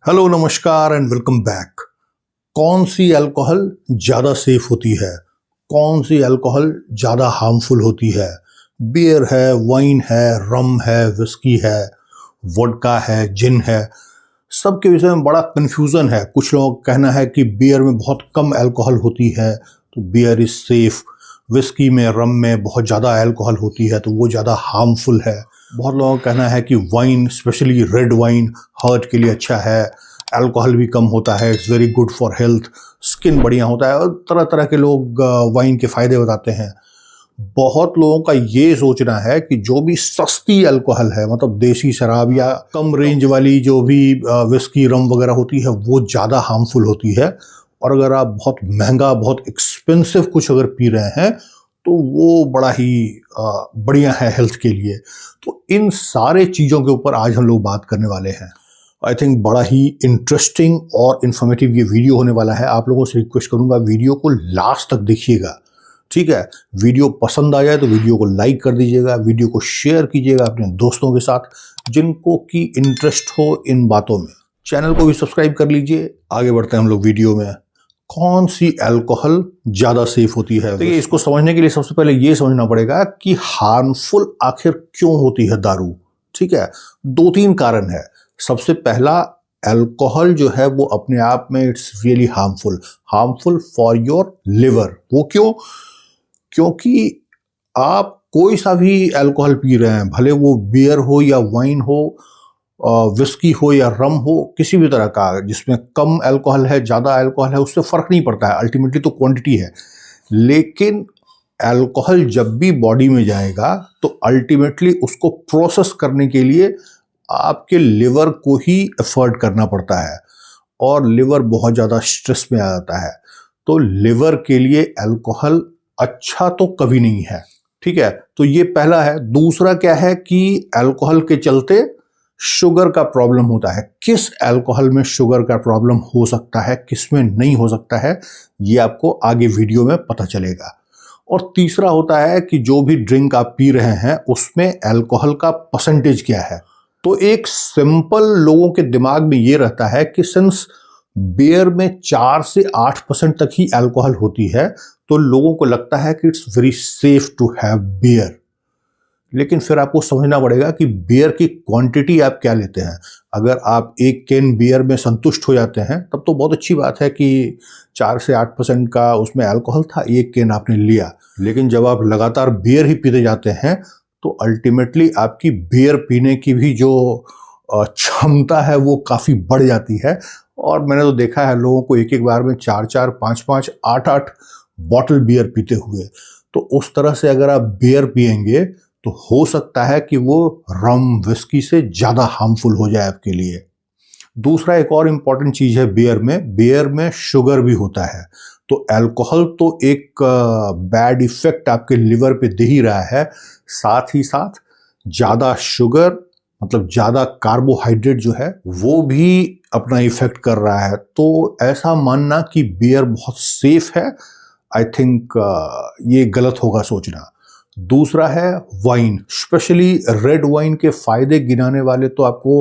Hello नमस्कार and welcome back. कौन सी alcohol ज़्यादा सेफ होती है, कौन सी अल्कोहल ज़्यादा हार्मफुल होती है? बियर है, वाइन है, रम है, विस्की है, वोडका है, जिन है, सब के विषय में बड़ा कन्फ्यूज़न है। कुछ लोगों का कहना है कि बियर में बहुत कम अल्कोहल होती है तो बियर इज़ सेफ, विस्की में, रम में बहुत ज़्यादा अल्कोहल होती है तो वो ज़्यादा हार्मफुल है। बहुत लोगों का कहना है कि wine, specially red wine, heart के लिए अच्छा है, अल्कोहल भी कम होता है, it's very good for health, skin बढ़िया होता है, और तरह तरह के लोग वाइन के फ़ायदे बताते हैं। बहुत लोगों का ये सोचना है कि जो भी सस्ती अल्कोहल है, मतलब देसी शराब या कम रेंज वाली जो भी विस्की, रम वगैरह होती है, वो ज़्यादा हार्मफुल होती है। और अगर आप बहुत महंगा, बहुत एक्सपेंसिव कुछ अगर पी रहे हैं तो वो बड़ा ही बढ़िया है हेल्थ के लिए। तो इन सारे चीज़ों के ऊपर आज हम लोग बात करने वाले हैं। आई थिंक बड़ा ही इंटरेस्टिंग और इन्फॉर्मेटिव ये वीडियो होने वाला है। आप लोगों से रिक्वेस्ट करूंगा वीडियो को लास्ट तक देखिएगा, ठीक है? वीडियो पसंद आ जाए तो वीडियो को लाइक कर दीजिएगा, वीडियो को शेयर कीजिएगा अपने दोस्तों के साथ जिनको की इंटरेस्ट हो इन बातों में। चैनल को भी सब्सक्राइब कर लीजिए। आगे बढ़ते हैं हम लोग वीडियो में। कौन सी अल्कोहल ज़्यादा सेफ होती है? देखिए, इसको समझने के लिए सबसे पहले ये समझना पड़ेगा कि हार्मफुल आखिर क्यों होती है दारू, ठीक है? दो तीन कारण है। सबसे पहला, अल्कोहल जो है वो अपने आप में it's really harmful for your liver. वो क्यों? क्योंकि आप कोई सा भी अल्कोहल पी रहे हैं, भले वो बियर हो या वाइन हो, विस्की हो या रम हो, किसी भी तरह का जिसमें कम अल्कोहल है, ज़्यादा अल्कोहल है, उससे फ़र्क नहीं पड़ता है। अल्टीमेटली तो क्वांटिटी है। लेकिन अल्कोहल जब भी बॉडी में जाएगा तो अल्टीमेटली उसको प्रोसेस करने के लिए आपके लिवर को ही एफर्ट करना पड़ता है, और लिवर बहुत ज़्यादा स्ट्रेस में आ जाता है। तो लिवर के लिए अल्कोहल अच्छा तो कभी नहीं है, ठीक है? तो ये पहला है। दूसरा क्या है कि अल्कोहल के चलते शुगर का प्रॉब्लम होता है। किस अल्कोहल में शुगर का प्रॉब्लम हो सकता है, किस में नहीं हो सकता है, ये आपको आगे वीडियो में पता चलेगा। और तीसरा होता है कि जो भी ड्रिंक आप पी रहे हैं उसमें अल्कोहल का परसेंटेज क्या है। तो एक सिंपल लोगों के दिमाग में ये रहता है कि सिंस बियर में 4 से 8% तक ही अल्कोहल होती है तो लोगों को लगता है कि it's very safe to have beer. लेकिन फिर आपको समझना पड़ेगा कि बियर की क्वांटिटी आप क्या लेते हैं। अगर आप एक कैन बियर में संतुष्ट हो जाते हैं तब तो बहुत अच्छी बात है कि 4 से 8% का उसमें अल्कोहल था, एक कैन आपने लिया। लेकिन जब आप लगातार बियर ही पीते जाते हैं तो अल्टीमेटली आपकी बियर पीने की भी जो क्षमता है वो काफ़ी बढ़ जाती है। और मैंने तो देखा है लोगों को एक एक बार में 4-4, 5-5, 8-8 बॉटल बियर पीते हुए। तो उस तरह से अगर आप बियर पिएंगे तो हो सकता है कि वो रम, विस्की से ज़्यादा हार्मफुल हो जाए आपके लिए। दूसरा एक और इम्पॉर्टेंट चीज़ है बियर में शुगर भी होता है। तो अल्कोहल तो एक बैड इफेक्ट आपके लिवर पे दे ही रहा है, साथ ही साथ ज़्यादा शुगर, मतलब ज़्यादा कार्बोहाइड्रेट जो है वो भी अपना इफेक्ट कर रहा है। तो ऐसा मानना कि बियर बहुत सेफ है, आई थिंक ये गलत होगा सोचना। दूसरा है वाइन, स्पेशली रेड वाइन के फ़ायदे गिनाने वाले तो आपको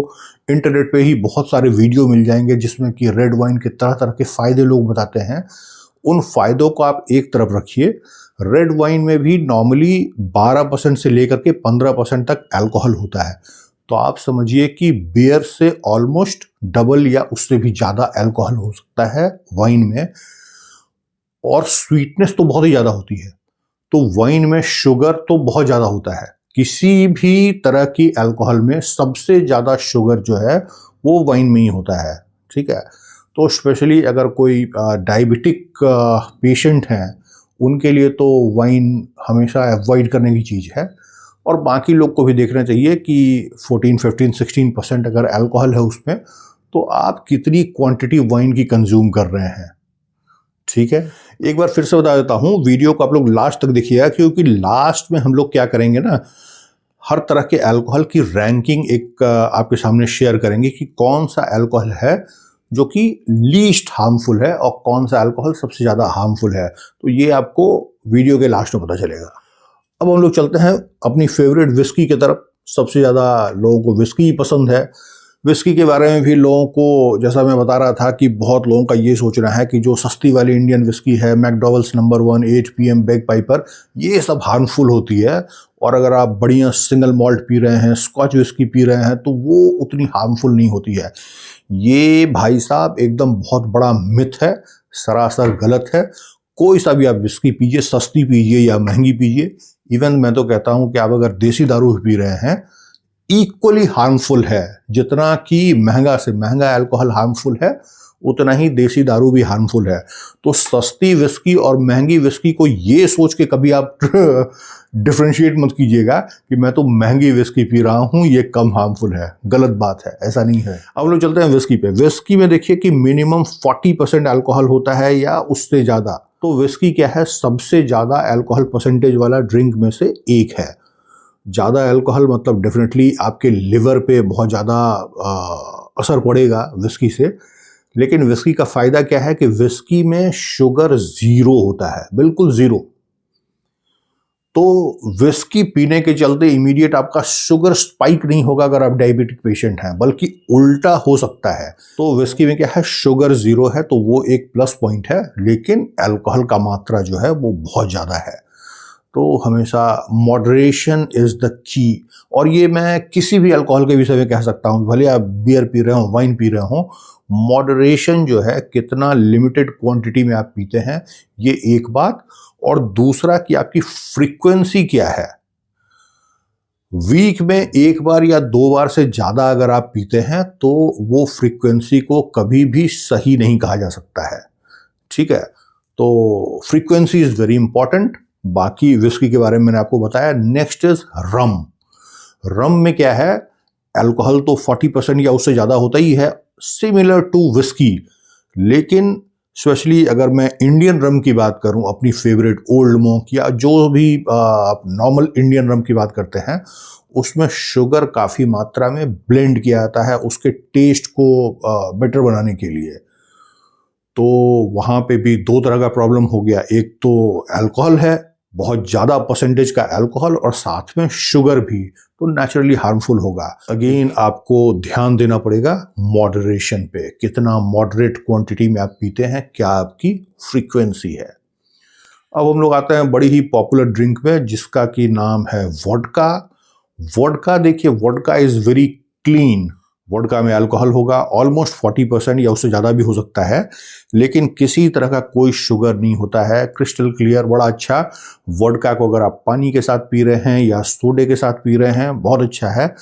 इंटरनेट पे ही बहुत सारे वीडियो मिल जाएंगे जिसमें कि रेड वाइन के तरह तरह के फ़ायदे लोग बताते हैं। उन फ़ायदों को आप एक तरफ रखिए। रेड वाइन में भी नॉर्मली 12% से लेकर के 15% तक अल्कोहल होता है। तो आप समझिए कि बियर से ऑलमोस्ट डबल या उससे भी ज़्यादा अल्कोहल हो सकता है वाइन में। और स्वीटनेस तो बहुत ही ज़्यादा होती है। तो वाइन में शुगर तो बहुत ज़्यादा होता है। किसी भी तरह की अल्कोहल में सबसे ज़्यादा शुगर जो है वो वाइन में ही होता है, ठीक है? तो स्पेशली अगर कोई डायबिटिक पेशेंट हैं उनके लिए तो वाइन हमेशा अवॉइड करने की चीज़ है। और बाकी लोग को भी देखना चाहिए कि 14, 15, 16% अगर अल्कोहल है उसमें तो आप कितनी क्वांटिटी वाइन की कंज्यूम कर रहे हैं, ठीक है? एक बार फिर से बता देता हूँ, वीडियो को आप लोग लास्ट तक देखिएगा क्योंकि लास्ट में हम लोग क्या करेंगे ना, हर तरह के अल्कोहल की रैंकिंग एक आपके सामने शेयर करेंगे कि कौन सा अल्कोहल है जो कि लीस्ट हार्मफुल है और कौन सा अल्कोहल सबसे ज़्यादा हार्मफुल है। तो ये आपको वीडियो के लास्ट में पता चलेगा। अब हम लोग चलते हैं अपनी फेवरेट विस्की की तरफ। सबसे ज़्यादा लोगों को विस्की पसंद है। विस्की के बारे में भी लोगों को, जैसा मैं बता रहा था, कि बहुत लोगों का ये सोचना है कि जो सस्ती वाली इंडियन विस्की है, मैकडॉवेल्स नंबर 1, 8 PM बैग पाइपर, ये सब हार्मफुल होती है। और अगर आप बढ़िया सिंगल मॉल्ट पी रहे हैं, स्कॉच विस्की पी रहे हैं, तो वो उतनी हार्मफुल नहीं होती है। ये भाई साहब एकदम बहुत बड़ा मिथ है, सरासर गलत है। कोई सा भी आप विस्की पीजिए, सस्ती पीजिए या महंगी पीजिए, इवन मैं तो कहता हूं कि आप अगर देसी दारू पी रहे हैं, इक्वली हार्मफुल है। जितना कि महंगा से महंगा अल्कोहल हार्मफुल है, उतना ही देसी दारू भी हार्मफुल है। तो सस्ती विस्की और महंगी विस्की को ये सोच के कभी आप डिफ्रेंशिएट मत कीजिएगा कि मैं तो महंगी विस्की पी रहा हूं, ये कम हार्मफुल है। गलत बात है, ऐसा नहीं है। अब लोग चलते हैं विस्की पे। विस्की में देखिए कि मिनिमम 40% अल्कोहल होता है या उससे ज्यादा। तो विस्की क्या है, सबसे ज्यादा अल्कोहल परसेंटेज वाला ड्रिंक में से एक है। ज़्यादा अल्कोहल मतलब डेफिनेटली आपके लिवर पे बहुत ज़्यादा असर पड़ेगा विस्की से। लेकिन विस्की का फ़ायदा क्या है कि विस्की में शुगर ज़ीरो होता है, बिल्कुल ज़ीरो। तो विस्की पीने के चलते इमीडिएट आपका शुगर स्पाइक नहीं होगा अगर आप डायबिटिक पेशेंट हैं, बल्कि उल्टा हो सकता है। तो विस्की में क्या है, शुगर ज़ीरो है, तो वो एक प्लस पॉइंट है। लेकिन अल्कोहल का मात्रा जो है वो बहुत ज़्यादा है। तो हमेशा मॉडरेशन इज़ द की। और ये मैं किसी भी अल्कोहल के विषय में कह सकता हूँ, भले आप बियर पी रहे हो, वाइन पी रहे हो, मॉडरेशन जो है, कितना लिमिटेड क्वांटिटी में आप पीते हैं, ये एक बात। और दूसरा कि आपकी फ्रीक्वेंसी क्या है। वीक में एक बार या 2 बार से ज़्यादा अगर आप पीते हैं तो वो फ्रीक्वेंसी को कभी भी सही नहीं कहा जा सकता है। ठीक है, तो फ्रीक्वेंसी इज़ वेरी इंपॉर्टेंट। बाकी विस्की के बारे में मैंने आपको बताया। नेक्स्ट इज रम। रम में क्या है, अल्कोहल तो 40% या उससे ज़्यादा होता ही है, सिमिलर टू विस्की। लेकिन स्पेशली अगर मैं इंडियन रम की बात करूं, अपनी फेवरेट ओल्ड मोंक या जो भी आप नॉर्मल इंडियन रम की बात करते हैं, उसमें शुगर काफ़ी मात्रा में ब्लेंड किया जाता है उसके टेस्ट को बेटर बनाने के लिए। तो वहाँ पे भी 2 तरह का प्रॉब्लम हो गया। एक तो अल्कोहल है, बहुत ज़्यादा परसेंटेज का अल्कोहल, और साथ में शुगर भी, तो नेचुरली हार्मफुल होगा। अगेन आपको ध्यान देना पड़ेगा मॉडरेशन पे, कितना मॉडरेट क्वांटिटी में आप पीते हैं, क्या आपकी फ्रीक्वेंसी है। अब हम लोग आते हैं बड़ी ही पॉपुलर ड्रिंक में, जिसका की नाम है वोडका। वोडका देखिए, vodka is very clean. Vodka में अल्कोहल होगा ऑलमोस्ट 40% या उससे ज़्यादा भी हो सकता है, लेकिन किसी तरह का कोई शुगर नहीं होता है, क्रिस्टल क्लियर, बड़ा अच्छा। वोडका को अगर आप पानी के साथ पी रहे हैं या सोडे के साथ पी रहे हैं, बहुत अच्छा है।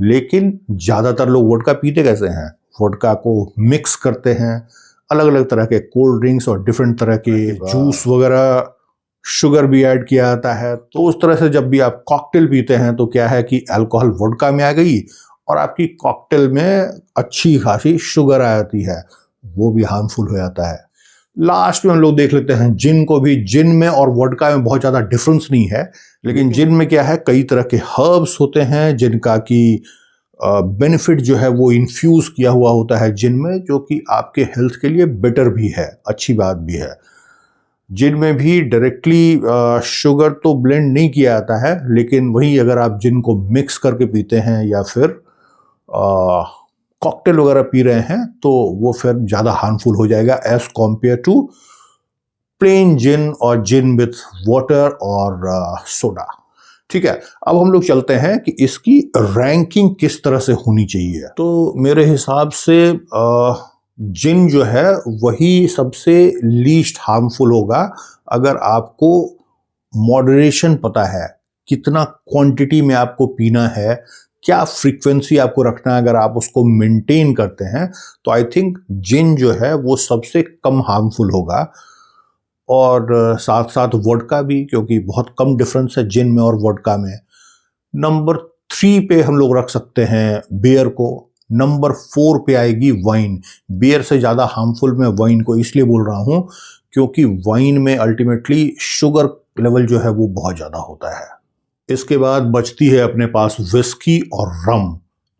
लेकिन ज़्यादातर लोग वोडका पीते कैसे हैं, वोडका को मिक्स करते हैं, अलग अलग तरह के कोल्ड ड्रिंक्स और डिफरेंट तरह के जूस वगैरह, शुगर भी ऐड किया जाता है। तो उस तरह से जब भी आप कॉकटेल पीते हैं तो क्या है कि अल्कोहल वोडका में आ गई और आपकी कॉकटेल में अच्छी खासी शुगर आ जाती है, वो भी हार्मफुल हो जाता है। लास्ट में हम लोग देख लेते हैं जिन को भी। जिन में और वोडका में बहुत ज़्यादा डिफरेंस नहीं है, लेकिन जिन में क्या है, कई तरह के हर्ब्स होते हैं जिनका कि बेनिफिट जो है वो इन्फ्यूज किया हुआ होता है जिन में, जो कि आपके हेल्थ के लिए बेटर भी है, अच्छी बात भी है। जिन में भी डायरेक्टली शुगर तो ब्लेंड नहीं किया जाता है, लेकिन वही अगर आप जिन को मिक्स करके पीते हैं या फिर कॉकटेल वगैरह पी रहे हैं, तो वो फिर ज़्यादा हार्मफुल हो जाएगा एज कॉम्पेयर टू प्लेन जिन और जिन विथ वाटर और सोडा। ठीक है, अब हम लोग चलते हैं कि इसकी रैंकिंग किस तरह से होनी चाहिए। तो मेरे हिसाब से जिन जो है वही सबसे लीस्ट हार्मफुल होगा, अगर आपको मॉडरेशन पता है, कितना क्वांटिटी में आपको पीना है, क्या फ्रीक्वेंसी आपको रखना है, अगर आप उसको मेंटेन करते हैं तो आई थिंक जिन जो है वो सबसे कम हार्मफुल होगा। और साथ साथ वोडका भी, क्योंकि बहुत कम डिफरेंस है जिन में और वोडका में। नंबर 3 पे हम लोग रख सकते हैं बियर को। नंबर 4 पे आएगी वाइन। बियर से ज़्यादा हार्मफुल मैं वाइन को इसलिए बोल रहा हूँ क्योंकि वाइन में अल्टीमेटली शुगर लेवल जो है वो बहुत ज़्यादा होता है। इसके बाद बचती है अपने पास विस्की और रम।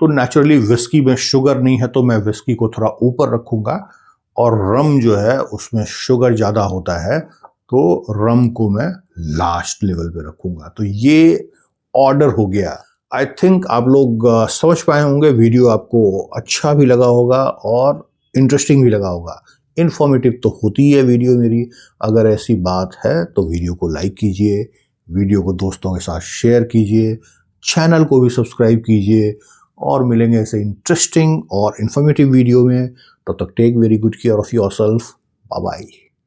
तो नेचुरली विस्की में शुगर नहीं है तो मैं विस्की को थोड़ा ऊपर रखूँगा, और रम जो है उसमें शुगर ज़्यादा होता है तो रम को मैं लास्ट लेवल पे रखूँगा। तो ये ऑर्डर हो गया। आई थिंक आप लोग समझ पाए होंगे, वीडियो आपको अच्छा भी लगा होगा और इंटरेस्टिंग भी लगा होगा। इन्फॉर्मेटिव तो होती है वीडियो मेरी। अगर ऐसी बात है तो वीडियो को लाइक कीजिए, वीडियो को दोस्तों के साथ शेयर कीजिए, चैनल को भी सब्सक्राइब कीजिए और मिलेंगे ऐसे इंटरेस्टिंग और इन्फॉर्मेटिव वीडियो में। तब तक take very good care of yourself. Bye bye.